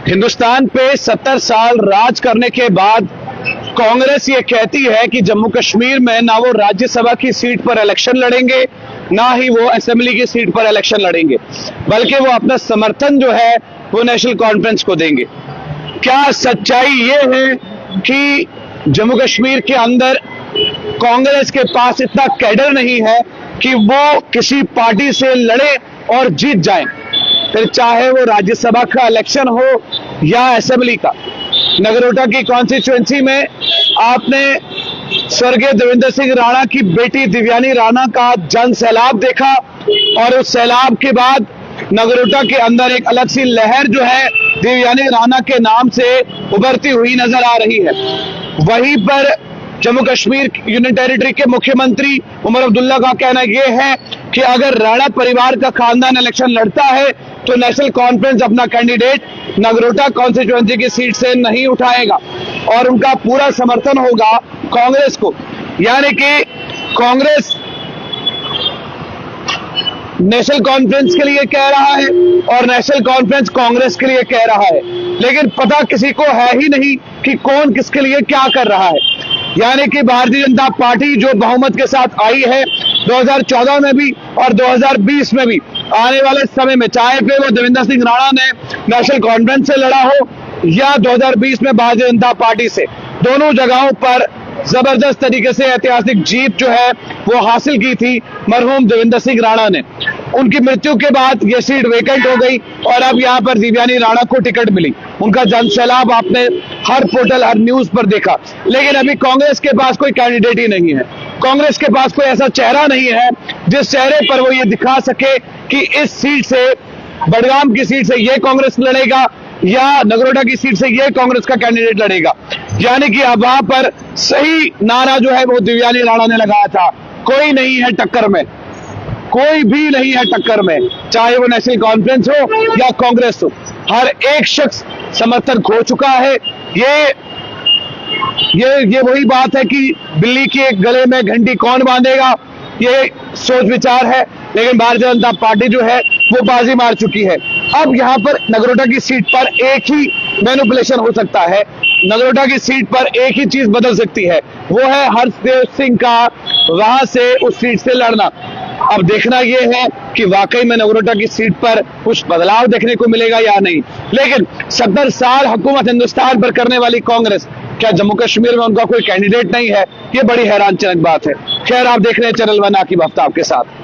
हिंदुस्तान पे 70 साल राज करने के बाद कांग्रेस ये कहती है कि जम्मू कश्मीर में ना वो राज्यसभा की सीट पर इलेक्शन लड़ेंगे, ना ही वो असेंबली की सीट पर इलेक्शन लड़ेंगे, बल्कि वो अपना समर्थन जो है वो नेशनल कॉन्फ्रेंस को देंगे। क्या सच्चाई ये है कि जम्मू कश्मीर के अंदर कांग्रेस के पास इतना कैडर नहीं है कि वो किसी पार्टी से लड़े और जीत जाए, फिर चाहे वो राज्यसभा का इलेक्शन हो या असेंबली का। नगरोटा की कॉन्स्टिट्यूएंसी में आपने स्वर्गीय देवेंद्र सिंह राणा की बेटी दिव्यानी राणा का जन सैलाब देखा और उस सैलाब के बाद नगरोटा के अंदर एक अलग सी लहर जो है दिव्यानी राणा के नाम से उभरती हुई नजर आ रही है। वहीं पर जम्मू कश्मीर यूनियन टेरिटरी के मुख्यमंत्री उमर अब्दुल्ला का कहना यह है कि अगर राणा परिवार का खानदान इलेक्शन लड़ता है तो नेशनल कॉन्फ्रेंस अपना कैंडिडेट नगरोटा कॉन्स्टिट्यूएंसी की सीट से नहीं उठाएगा और उनका पूरा समर्थन होगा कांग्रेस को। यानी कि कांग्रेस नेशनल कॉन्फ्रेंस के लिए कह रहा है और नेशनल कॉन्फ्रेंस कांग्रेस के लिए कह रहा है, लेकिन पता किसी को है ही नहीं कि कौन किसके लिए क्या कर रहा है। यानी कि भारतीय जनता पार्टी जो बहुमत के साथ आई है 2014 में भी और 2020 में भी, आने वाले समय में चाहे फिर वो देवेंद्र सिंह राणा ने नेशनल कॉन्फ्रेंस से लड़ा हो या 2020 में भारतीय जनता पार्टी से, दोनों जगहों पर जबरदस्त तरीके से ऐतिहासिक जीत जो है वो हासिल की थी मरहूम देवेंद्र सिंह राणा ने। उनकी मृत्यु के बाद ये सीट वेकेंट हो गई और अब यहाँ पर दिव्यानी राणा को टिकट मिली। उनका जन सैलाब आपने हर पोर्टल हर न्यूज पर देखा, लेकिन अभी कांग्रेस के पास कोई कैंडिडेट ही नहीं है। कांग्रेस के पास कोई ऐसा चेहरा नहीं है जिस चेहरे पर वो ये दिखा सके कि इस सीट से, बडगाम की सीट से ये कांग्रेस लड़ेगा या नगरोटा की सीट से ये कांग्रेस का कैंडिडेट लड़ेगा। यानी कि अब वहां पर सही नारा जो है वो दिव्यानी राणा ने लगाया था, कोई नहीं है टक्कर में, कोई भी नहीं है टक्कर में, चाहे वो नेशनल कॉन्फ्रेंस हो या कांग्रेस हो, हर एक शख्स समर्थन खो चुका है। ये वही बात है कि बिल्ली के गले में घंटी कौन बांधेगा, ये सोच विचार है, लेकिन भारतीय जनता पार्टी जो है वो बाजी मार चुकी है। अब यहाँ पर नगरोटा की सीट पर एक ही मैनिपुलेशन हो सकता है, नगरोटा की सीट पर एक ही चीज बदल सकती है, वो है हर्षदेव सिंह का वहां से उस सीट से लड़ना। अब देखना यह है कि वाकई में नगरोटा की सीट पर कुछ बदलाव देखने को मिलेगा या नहीं। लेकिन 70 साल हुकूमत हिंदुस्तान पर करने वाली कांग्रेस, क्या जम्मू कश्मीर में उनका कोई कैंडिडेट नहीं है? ये बड़ी हैरानजनक बात है। खैर, आप देख रहे हैं चैनल वन आकिब आफ्ताब के साथ।